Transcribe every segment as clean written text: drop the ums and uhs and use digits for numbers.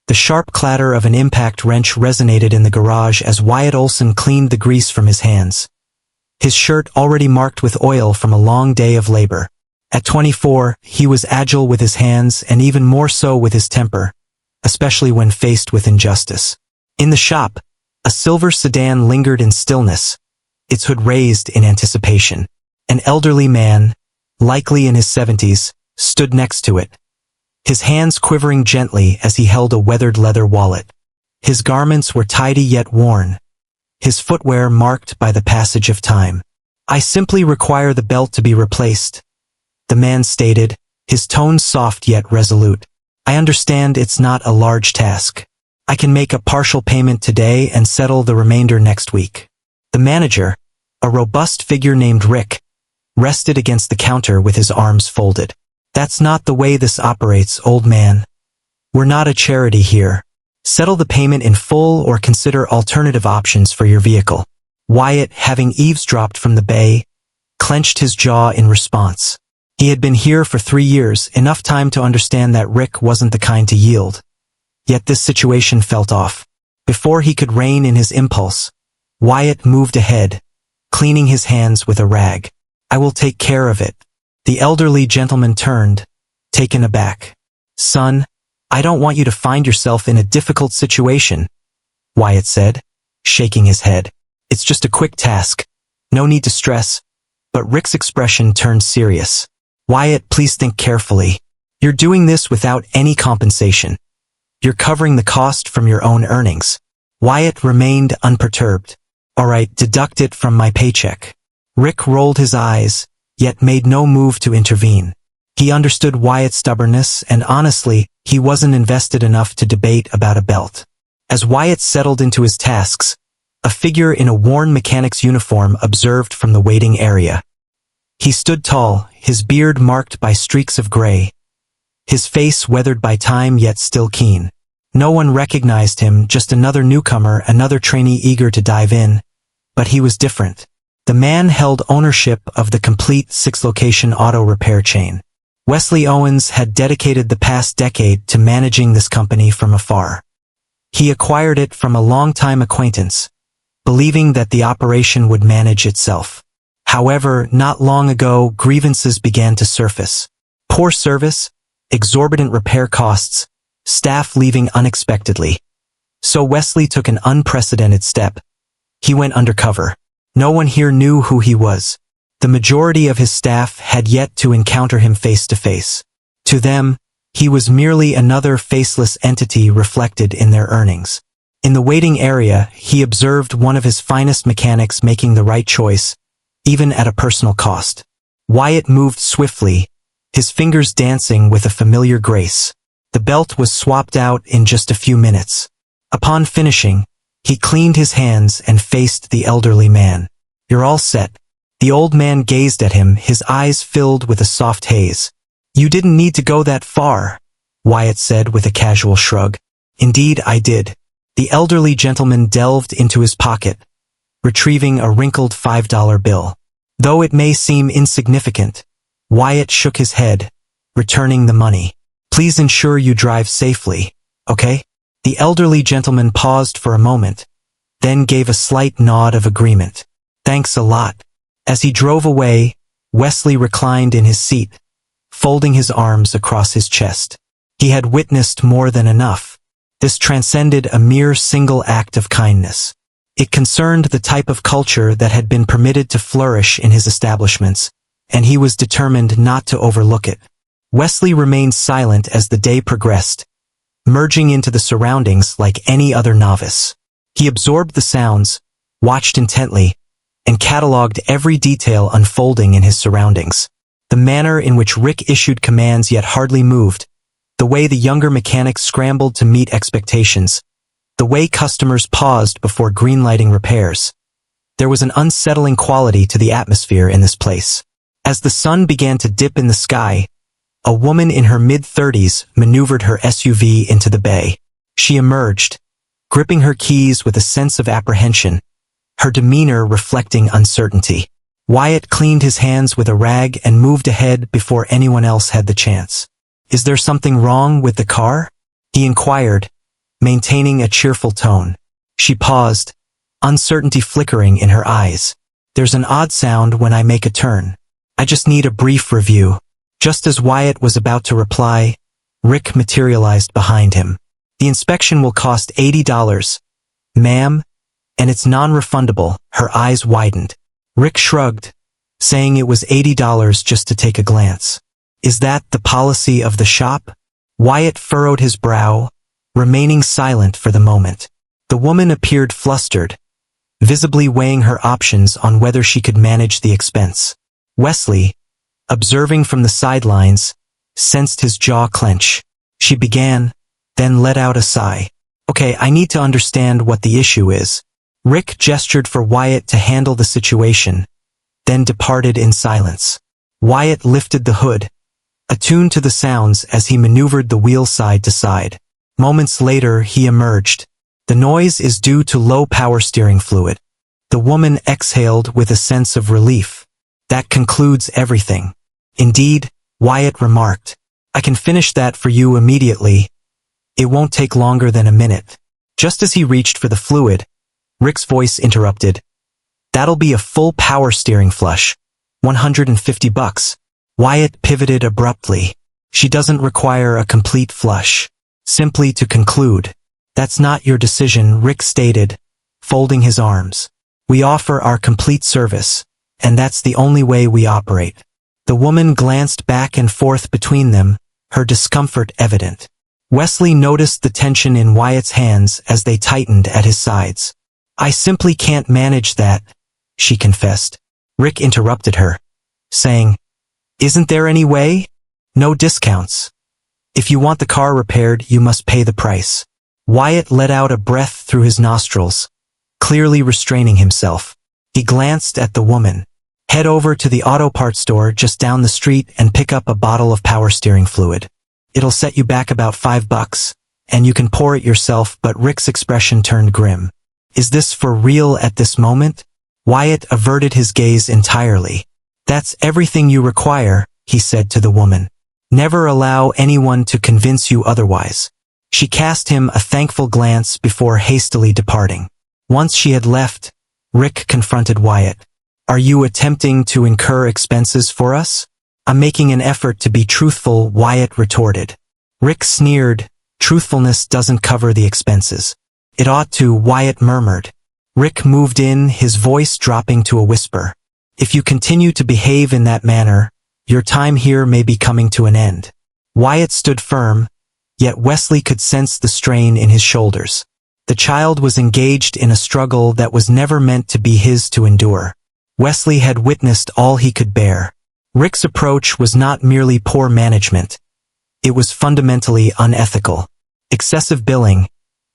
The sharp clatter of an impact wrench resonated in the garage as Wyatt Olsen cleaned the grease from his hands. His shirt already marked with oil from a long day of labor. At 24, he was agile with his hands and even more so with his temper, especially when faced with injustice. In the shop, a silver sedan lingered in stillness, its hood raised in anticipation. An elderly man, likely in his 70s, stood next to it, his hands quivering gently as he held a weathered leather wallet. His garments were tidy yet worn, his footwear marked by the passage of time. "I simply require the belt to be replaced," the man stated, his tone soft yet resolute. "I understand it's not a large task. I can make a partial payment today and settle the remainder next week." The manager, a robust figure named Rick, rested against the counter with his arms folded. "That's not the way this operates, old man. We're not a charity here. Settle the payment in full or consider alternative options for your vehicle." Wyatt, having eavesdropped from the bay, clenched his jaw in response. He had been here for 3 years, enough time to understand that Rick wasn't the kind to yield. Yet this situation felt off. Before he could rein in his impulse, Wyatt moved ahead, cleaning his hands with a rag. "I will take care of it." The elderly gentleman turned, taken aback. "Son, I don't want you to find yourself in a difficult situation," Wyatt said, shaking his head. "It's just a quick task. No need to stress." But Rick's expression turned serious. "Wyatt, please think carefully. You're doing this without any compensation. You're covering the cost from your own earnings." Wyatt remained unperturbed. "All right, deduct it from my paycheck." Rick rolled his eyes, yet made no move to intervene. He understood Wyatt's stubbornness, and honestly, he wasn't invested enough to debate about a belt. As Wyatt settled into his tasks, a figure in a worn mechanic's uniform observed from the waiting area. He stood tall, his beard marked by streaks of gray, his face weathered by time yet still keen. No one recognized him, just another newcomer, another trainee eager to dive in. But he was different. The man held ownership of the complete 6-location auto repair chain. Wesley Owens had dedicated the past decade to managing this company from afar. He acquired it from a longtime acquaintance, believing that the operation would manage itself. However, not long ago, grievances began to surface. Poor service, exorbitant repair costs, staff leaving unexpectedly. So Wesley took an unprecedented step. He went undercover. No one here knew who he was. The majority of his staff had yet to encounter him face to face. To them, he was merely another faceless entity reflected in their earnings. In the waiting area, he observed one of his finest mechanics making the right choice, even at a personal cost. Wyatt moved swiftly, his fingers dancing with a familiar grace. The belt was swapped out in just a few minutes. Upon finishing, he cleaned his hands and faced the elderly man. "You're all set." The old man gazed at him, his eyes filled with a soft haze. "You didn't need to go that far," Wyatt said with a casual shrug. "Indeed, I did." The elderly gentleman delved into his pocket, retrieving a wrinkled $5 bill. Though it may seem insignificant, Wyatt shook his head, returning the money. "Please ensure you drive safely, okay?" The elderly gentleman paused for a moment, then gave a slight nod of agreement. "Thanks a lot." As he drove away, Wesley reclined in his seat, folding his arms across his chest. He had witnessed more than enough. This transcended a mere single act of kindness. It concerned the type of culture that had been permitted to flourish in his establishments, and he was determined not to overlook it. Wesley remained silent as the day progressed, merging into the surroundings like any other novice. He absorbed the sounds, watched intently, and cataloged every detail unfolding in his surroundings. The manner in which Rick issued commands yet hardly moved, the way the younger mechanics scrambled to meet expectations, the way customers paused before greenlighting repairs. There was an unsettling quality to the atmosphere in this place. As the sun began to dip in the sky, a woman in her mid-30s maneuvered her SUV into the bay. She emerged, gripping her keys with a sense of apprehension, her demeanor reflecting uncertainty. Wyatt cleaned his hands with a rag and moved ahead before anyone else had the chance. "Is there something wrong with the car?" he inquired, maintaining a cheerful tone. She paused, uncertainty flickering in her eyes. There's an odd sound when I make a turn. I just need a brief review. Just as Wyatt was about to reply, Rick materialized behind him. The inspection will cost $80, ma'am, and it's non-refundable. Her eyes widened. Rick shrugged, saying it was $80 just to take a glance. Is that the policy of the shop? Wyatt furrowed his brow, remaining silent for the moment. The woman appeared flustered, visibly weighing her options on whether she could manage the expense. Wesley, observing from the sidelines, sensed his jaw clench. She began, then let out a sigh. Okay, I need to understand what the issue is. Rick gestured for Wyatt to handle the situation, then departed in silence. Wyatt lifted the hood, attuned to the sounds as he maneuvered the wheel side to side. Moments later, he emerged. The noise is due to low power steering fluid. The woman exhaled with a sense of relief. That concludes everything. Indeed, Wyatt remarked. I can finish that for you immediately. It won't take longer than a minute. Just as he reached for the fluid, Rick's voice interrupted. That'll be a full power steering flush. $150. Wyatt pivoted abruptly. She doesn't require a complete flush. Simply to conclude. That's not your decision, Rick stated, folding his arms. We offer our complete service, and that's the only way we operate. The woman glanced back and forth between them, her discomfort evident. Wesley noticed the tension in Wyatt's hands as they tightened at his sides. I simply can't manage that, she confessed. Rick interrupted her, saying, Isn't there any way? No discounts. If you want the car repaired, you must pay the price. Wyatt let out a breath through his nostrils, clearly restraining himself. He glanced at the woman. Head over to the auto parts store just down the street and pick up a bottle of power steering fluid. It'll set you back about $5, and you can pour it yourself, but Rick's expression turned grim. Is this for real at this moment? Wyatt averted his gaze entirely. That's everything you require, he said to the woman. Never allow anyone to convince you otherwise. She cast him a thankful glance before hastily departing. Once she had left, Rick confronted Wyatt. Are you attempting to incur expenses for us? I'm making an effort to be truthful, Wyatt retorted. Rick sneered. Truthfulness doesn't cover the expenses. It ought to, Wyatt murmured. Rick moved in, his voice dropping to a whisper. If you continue to behave in that manner, your time here may be coming to an end. Wyatt stood firm, yet Wesley could sense the strain in his shoulders. The child was engaged in a struggle that was never meant to be his to endure. Wesley had witnessed all he could bear. Rick's approach was not merely poor management. It was fundamentally unethical. Excessive billing,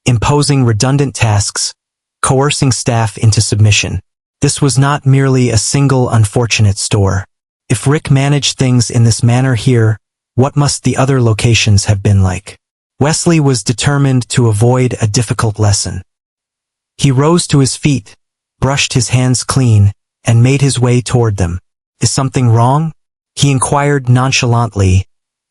imposing redundant tasks, coercing staff into submission. This was not merely a single unfortunate store. If Rick managed things in this manner here, what must the other locations have been like? Wesley was determined to avoid a difficult lesson. He rose to his feet, brushed his hands clean, and made his way toward them. Is something wrong? He inquired nonchalantly,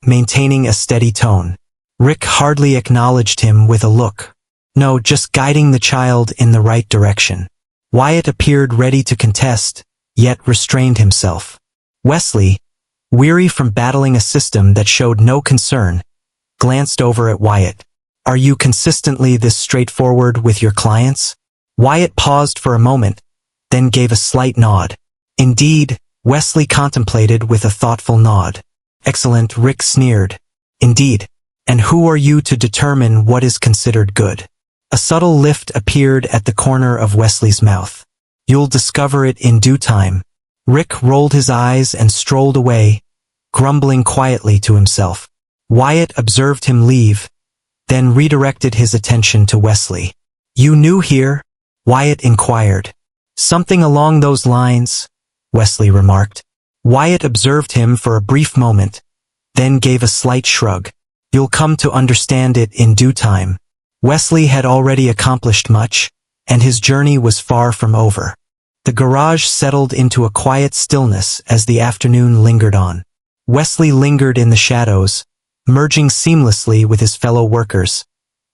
maintaining a steady tone. Rick hardly acknowledged him with a look. No, just guiding the child in the right direction. Wyatt appeared ready to contest, yet restrained himself. Wesley, weary from battling a system that showed no concern, glanced over at Wyatt. Are you consistently this straightforward with your clients? Wyatt paused for a moment, then gave a slight nod. Indeed, Wesley contemplated with a thoughtful nod. Excellent, Rick sneered. Indeed. And who are you to determine what is considered good? A subtle lift appeared at the corner of Wesley's mouth. You'll discover it in due time. Rick rolled his eyes and strolled away, grumbling quietly to himself. Wyatt observed him leave, then redirected his attention to Wesley. You new here? Wyatt inquired. Something along those lines, Wesley remarked. Wyatt observed him for a brief moment, then gave a slight shrug. You'll come to understand it in due time. Wesley had already accomplished much, and his journey was far from over. The garage settled into a quiet stillness as the afternoon lingered on. Wesley lingered in the shadows, merging seamlessly with his fellow workers,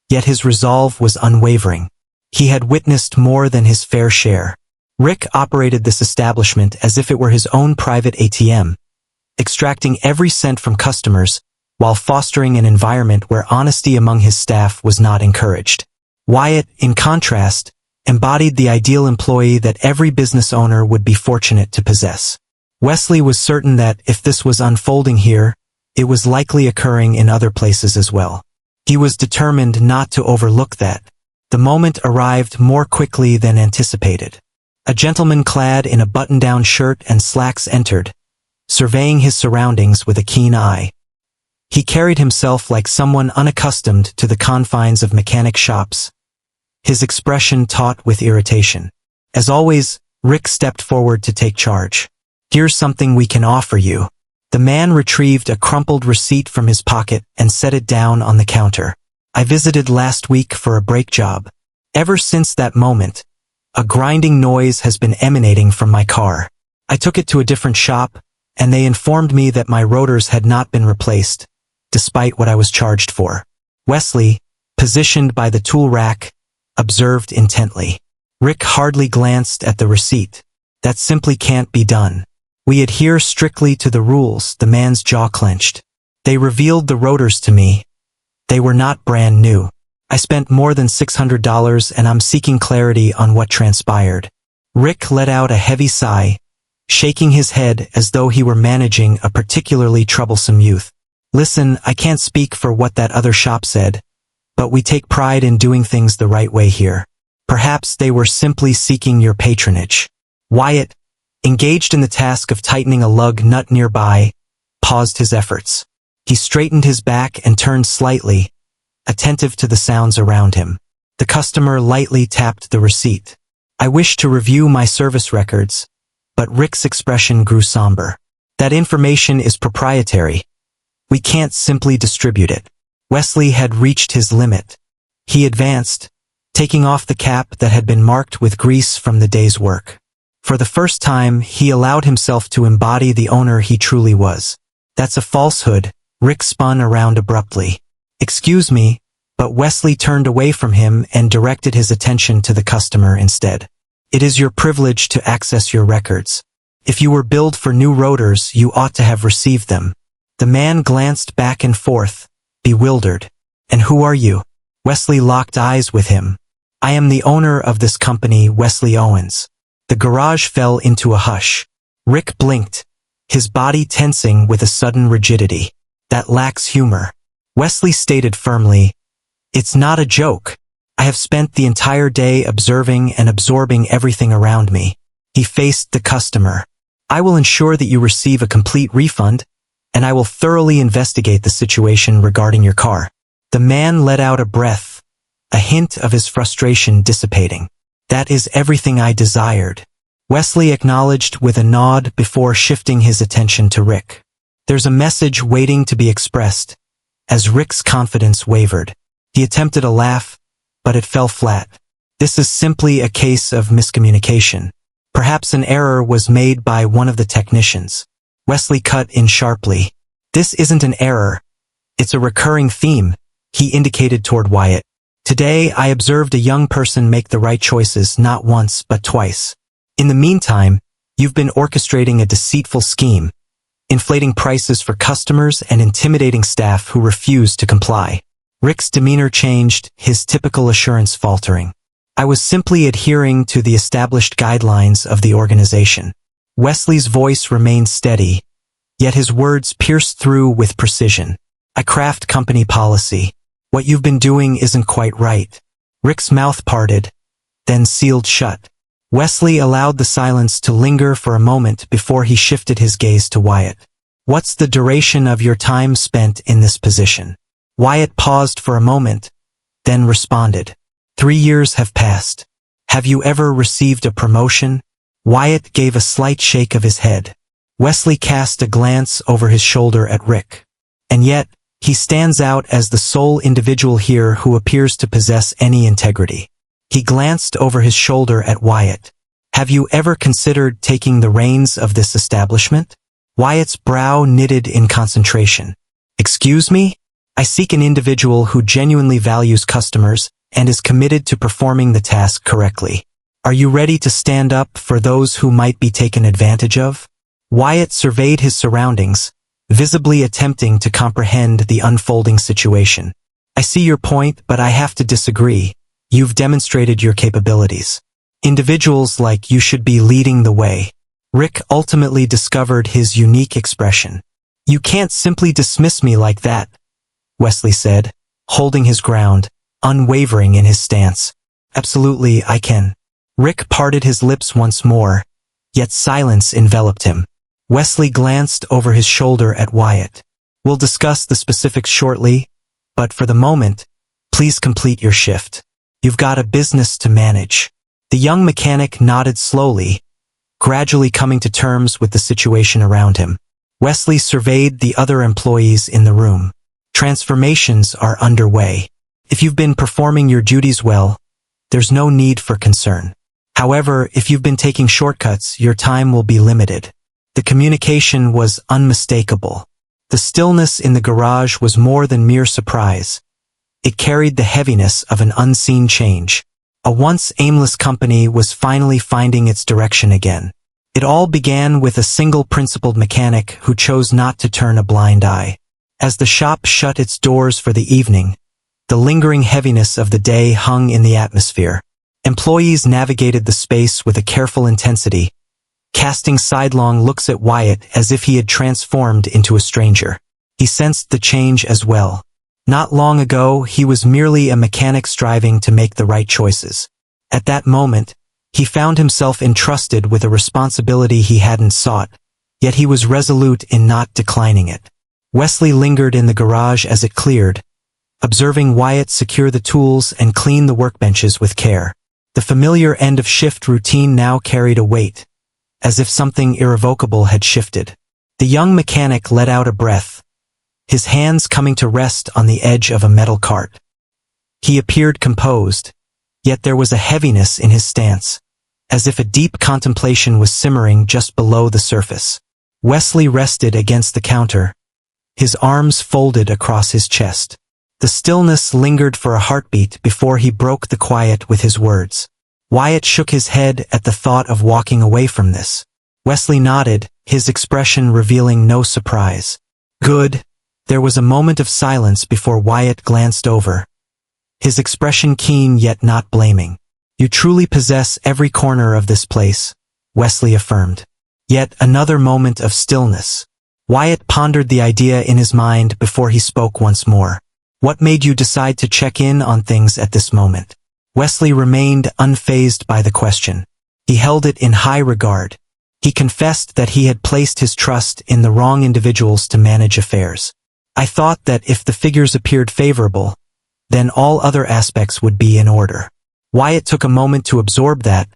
yet his resolve was unwavering. He had witnessed more than his fair share. Rick operated this establishment as if it were his own private ATM, extracting every cent from customers, while fostering an environment where honesty among his staff was not encouraged. Wyatt, in contrast, embodied the ideal employee that every business owner would be fortunate to possess. Wesley was certain that if this was unfolding here, it was likely occurring in other places as well. He was determined not to overlook that. The moment arrived more quickly than anticipated. A gentleman clad in a button-down shirt and slacks entered, surveying his surroundings with a keen eye. He carried himself like someone unaccustomed to the confines of mechanic shops, his expression taut with irritation. As always, Rick stepped forward to take charge. "Here's something we can offer you." The man retrieved a crumpled receipt from his pocket and set it down on the counter. "I visited last week for a brake job. Ever since that moment, a grinding noise has been emanating from my car. I took it to a different shop, and they informed me that my rotors had not been replaced, despite what I was charged for." Wesley, positioned by the tool rack, observed intently. Rick hardly glanced at the receipt. "That simply can't be done. We adhere strictly to the rules." The man's jaw clenched. "They revealed the rotors to me. They were not brand new. I spent more than $600 and I'm seeking clarity on what transpired." Rick let out a heavy sigh, shaking his head as though he were managing a particularly troublesome youth. "Listen, I can't speak for what that other shop said, but we take pride in doing things the right way here. Perhaps they were simply seeking your patronage." Wyatt, engaged in the task of tightening a lug nut nearby, paused his efforts. He straightened his back and turned slightly, attentive to the sounds around him. The customer lightly tapped the receipt. "I wish to review my service records," but Rick's expression grew somber. "That information is proprietary. We can't simply distribute it." Wesley had reached his limit. He advanced, taking off the cap that had been marked with grease from the day's work. For the first time, he allowed himself to embody the owner he truly was. "That's a falsehood," Rick spun around abruptly. "Excuse me," but Wesley turned away from him and directed his attention to the customer instead. "It is your privilege to access your records. If you were billed for new rotors, you ought to have received them." The man glanced back and forth, bewildered. "And who are you?" Wesley locked eyes with him. "I am the owner of this company, Wesley Owens." The garage fell into a hush. Rick blinked, his body tensing with a sudden rigidity. "That lacks humor." Wesley stated firmly, "It's not a joke. I have spent the entire day observing and absorbing everything around me." He faced the customer. "I will ensure that you receive a complete refund, and I will thoroughly investigate the situation regarding your car." The man let out a breath, a hint of his frustration dissipating. "That is everything I desired." Wesley acknowledged with a nod before shifting his attention to Rick. "There's a message waiting to be expressed." As Rick's confidence wavered, he attempted a laugh, but it fell flat. "This is simply a case of miscommunication. Perhaps an error was made by one of the technicians." Wesley cut in sharply. "This isn't an error. It's a recurring theme," he indicated toward Wyatt. "Today I observed a young person make the right choices not once but twice. In the meantime, you've been orchestrating a deceitful scheme, inflating prices for customers and intimidating staff who refuse to comply." Rick's demeanor changed, his typical assurance faltering. "I was simply adhering to the established guidelines of the organization." Wesley's voice remained steady, yet his words pierced through with precision. "I craft company policy. What you've been doing isn't quite right." Rick's mouth parted, then sealed shut. Wesley allowed the silence to linger for a moment before he shifted his gaze to Wyatt. "What's the duration of your time spent in this position?" Wyatt paused for a moment, then responded, 3 years have passed. Have you ever received a promotion?" Wyatt gave a slight shake of his head. Wesley cast a glance over his shoulder at Rick. "And yet, he stands out as the sole individual here who appears to possess any integrity." He glanced over his shoulder at Wyatt. "Have you ever considered taking the reins of this establishment?" Wyatt's brow knitted in concentration. "Excuse me?" I seek an individual who genuinely values customers and is committed to performing the task correctly. Are you ready to stand up for those who might be taken advantage of? Wyatt surveyed his surroundings, visibly attempting to comprehend the unfolding situation. I see your point, but I have to disagree. You've demonstrated your capabilities. Individuals like you should be leading the way. Rick ultimately discovered his unique expression. You can't simply dismiss me like that, Wesley said, holding his ground, unwavering in his stance. Absolutely, I can. Rick parted his lips once more, yet silence enveloped him. Wesley glanced over his shoulder at Wyatt. We'll discuss the specifics shortly, but for the moment, please complete your shift. You've got a business to manage. The young mechanic nodded slowly, gradually coming to terms with the situation around him. Wesley surveyed the other employees in the room. Transformations are underway. If you've been performing your duties well, there's no need for concern. However, if you've been taking shortcuts, your time will be limited. The communication was unmistakable. The stillness in the garage was more than mere surprise. It carried the heaviness of an unseen change. A once aimless company was finally finding its direction again. It all began with a single principled mechanic who chose not to turn a blind eye. As the shop shut its doors for the evening, the lingering heaviness of the day hung in the atmosphere. Employees navigated the space with a careful intensity, casting sidelong looks at Wyatt as if he had transformed into a stranger. He sensed the change as well. Not long ago, he was merely a mechanic striving to make the right choices. At that moment, he found himself entrusted with a responsibility he hadn't sought, yet he was resolute in not declining it. Wesley lingered in the garage as it cleared, observing Wyatt secure the tools and clean the workbenches with care. The familiar end-of-shift routine now carried a weight, as if something irrevocable had shifted. The young mechanic let out a breath, his hands coming to rest on the edge of a metal cart. He appeared composed, yet there was a heaviness in his stance, as if a deep contemplation was simmering just below the surface. Wesley rested against the counter, his arms folded across his chest. The stillness lingered for a heartbeat before he broke the quiet with his words. Wyatt shook his head at the thought of walking away from this. Wesley nodded, his expression revealing no surprise. Good. There was a moment of silence before Wyatt glanced over, his expression keen yet not blaming. You truly possess every corner of this place, Wesley affirmed. Yet another moment of stillness. Wyatt pondered the idea in his mind before he spoke once more. What made you decide to check in on things at this moment? Wesley remained unfazed by the question. He held it in high regard. He confessed that he had placed his trust in the wrong individuals to manage affairs. I thought that if the figures appeared favorable, then all other aspects would be in order. Wyatt took a moment to absorb that,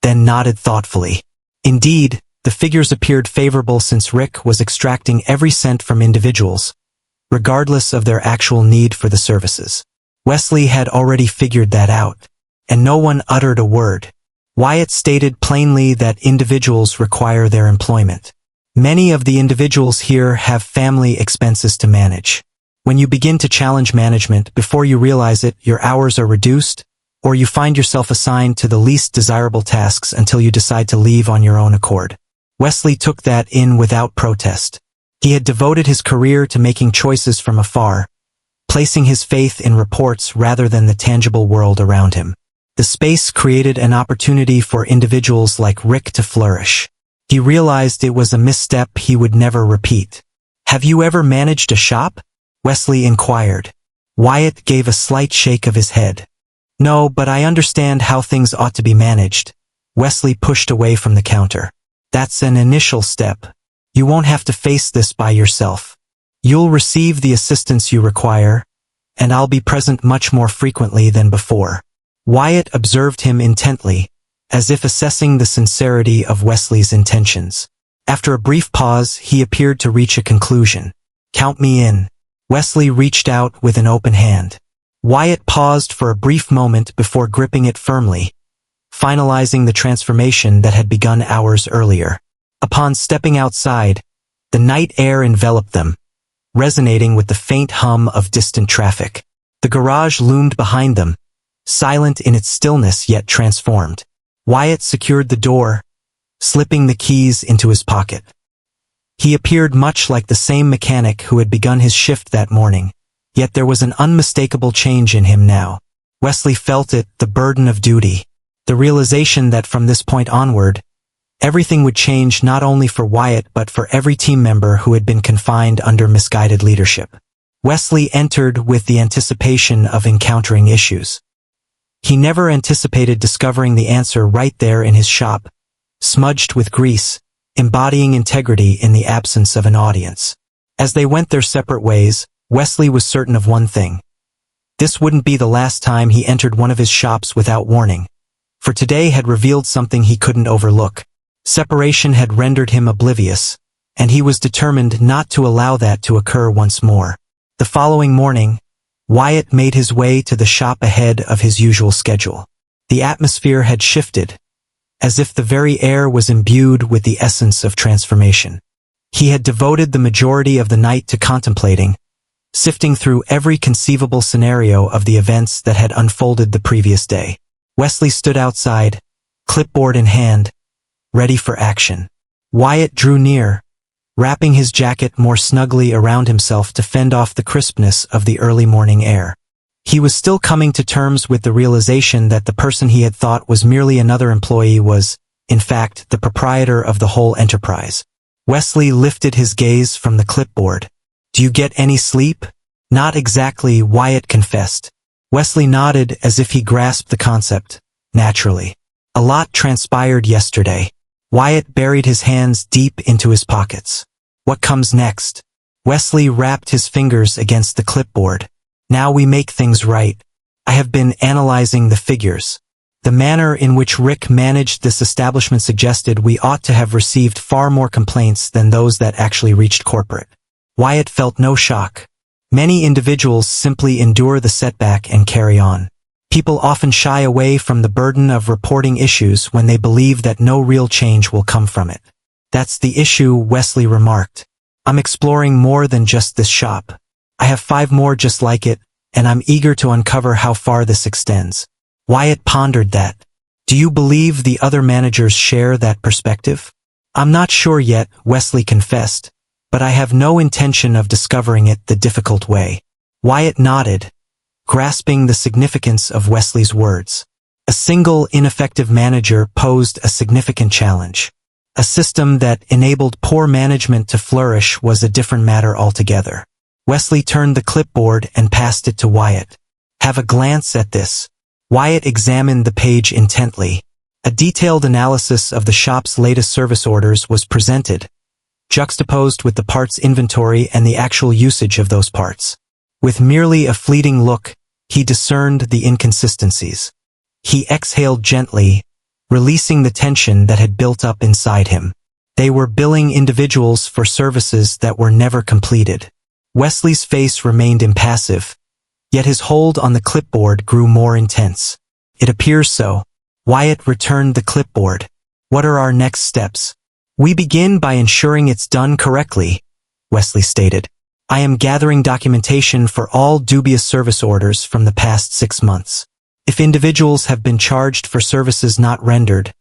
then nodded thoughtfully. Indeed, the figures appeared favorable since Rick was extracting every cent from individuals, regardless of their actual need for the services. Wesley had already figured that out, and no one uttered a word. Wyatt stated plainly that individuals require their employment. Many of the individuals here have family expenses to manage. When you begin to challenge management, before you realize it, your hours are reduced, or you find yourself assigned to the least desirable tasks until you decide to leave on your own accord. Wesley took that in without protest. He had devoted his career to making choices from afar, placing his faith in reports rather than the tangible world around him. The space created an opportunity for individuals like Rick to flourish. He realized it was a misstep he would never repeat. Have you ever managed a shop? Wesley inquired. Wyatt gave a slight shake of his head. No, but I understand how things ought to be managed. Wesley pushed away from the counter. That's an initial step. You won't have to face this by yourself. You'll receive the assistance you require, and I'll be present much more frequently than before. Wyatt observed him intently, as if assessing the sincerity of Wesley's intentions. After a brief pause, he appeared to reach a conclusion. Count me in. Wesley reached out with an open hand. Wyatt paused for a brief moment before gripping it firmly, finalizing the transformation that had begun hours earlier. Upon stepping outside, the night air enveloped them, resonating with the faint hum of distant traffic. The garage loomed behind them, silent in its stillness yet transformed. Wyatt secured the door, slipping the keys into his pocket. He appeared much like the same mechanic who had begun his shift that morning, yet there was an unmistakable change in him now. Wesley felt it, the burden of duty, the realization that from this point onward, everything would change not only for Wyatt but for every team member who had been confined under misguided leadership. Wesley entered with the anticipation of encountering issues. He never anticipated discovering the answer right there in his shop, smudged with grease, embodying integrity in the absence of an audience. As they went their separate ways, Wesley was certain of one thing. This wouldn't be the last time he entered one of his shops without warning, for today had revealed something he couldn't overlook. Separation had rendered him oblivious, and he was determined not to allow that to occur once more. The following morning, Wyatt made his way to the shop ahead of his usual schedule. The atmosphere had shifted, as if the very air was imbued with the essence of transformation. He had devoted the majority of the night to contemplating, sifting through every conceivable scenario of the events that had unfolded the previous day. Wesley stood outside, clipboard in hand, ready for action. Wyatt drew near, wrapping his jacket more snugly around himself to fend off the crispness of the early morning air. He was still coming to terms with the realization that the person he had thought was merely another employee was, in fact, the proprietor of the whole enterprise. Wesley lifted his gaze from the clipboard. "Do you get any sleep?" "Not exactly," Wyatt confessed. Wesley nodded as if he grasped the concept. "Naturally. A lot transpired yesterday." Wyatt buried his hands deep into his pockets. "What comes next?" Wesley rapped his fingers against the clipboard. "Now we make things right. I have been analyzing the figures. The manner in which Rick managed this establishment suggested we ought to have received far more complaints than those that actually reached corporate." Wyatt felt no shock. Many individuals simply endure the setback and carry on. People often shy away from the burden of reporting issues when they believe that no real change will come from it. "That's the issue," Wesley remarked. "I'm exploring more than just this shop. I have 5 more just like it, and I'm eager to uncover how far this extends." Wyatt pondered that. "Do you believe the other managers share that perspective?" "I'm not sure yet," Wesley confessed, "but I have no intention of discovering it the difficult way." Wyatt nodded, grasping the significance of Wesley's words. A single ineffective manager posed a significant challenge. A system that enabled poor management to flourish was a different matter altogether. Wesley turned the clipboard and passed it to Wyatt. "Have a glance at this." Wyatt examined the page intently. A detailed analysis of the shop's latest service orders was presented, juxtaposed with the parts inventory and the actual usage of those parts. With merely a fleeting look, he discerned the inconsistencies. He exhaled gently, releasing the tension that had built up inside him. They were billing individuals for services that were never completed. Wesley's face remained impassive, yet his hold on the clipboard grew more intense. "It appears so." Wyatt returned the clipboard. "What are our next steps?" "We begin by ensuring it's done correctly," Wesley stated. "I am gathering documentation for all dubious service orders from the past 6 months. If individuals have been charged for services not rendered,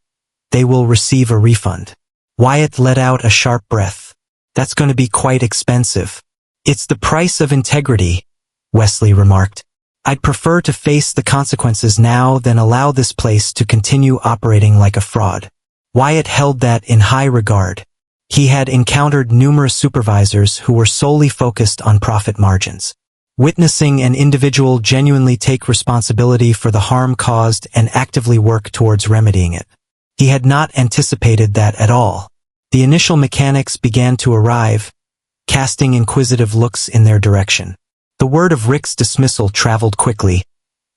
they will receive a refund." Wyatt let out a sharp breath. "That's going to be quite expensive." "It's the price of integrity," Wesley remarked. "I'd prefer to face the consequences now than allow this place to continue operating like a fraud." Wyatt held that in high regard. He had encountered numerous supervisors who were solely focused on profit margins. Witnessing an individual genuinely take responsibility for the harm caused and actively work towards remedying it. He had not anticipated that at all. The initial mechanics began to arrive, casting inquisitive looks in their direction. The word of Rick's dismissal traveled quickly,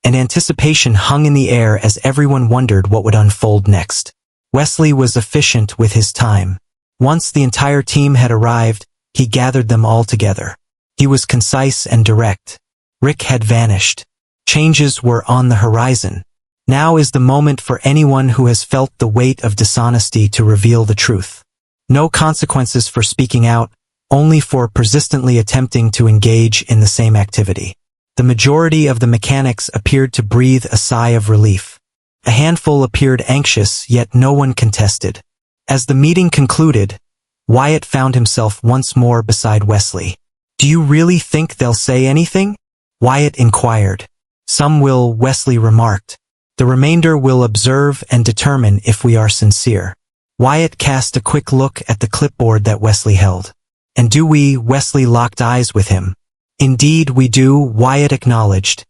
and anticipation hung in the air as everyone wondered what would unfold next. Wesley was efficient with his time. Once the entire team had arrived, he gathered them all together. He was concise and direct. Rick had vanished. Changes were on the horizon. Now is the moment for anyone who has felt the weight of dishonesty to reveal the truth. No consequences for speaking out, only for persistently attempting to engage in the same activity. The majority of the mechanics appeared to breathe a sigh of relief. A handful appeared anxious, yet no one contested. As the meeting concluded, Wyatt found himself once more beside Wesley. "Do you really think they'll say anything?" Wyatt inquired. "Some will," Wesley remarked. "The remainder will observe and determine if we are sincere." Wyatt cast a quick look at the clipboard that Wesley held. "And do we?" Wesley locked eyes with him. "Indeed we do," Wyatt acknowledged,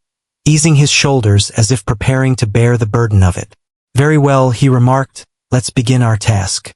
easing his shoulders as if preparing to bear the burden of it. "Very well," he remarked, "let's begin our task."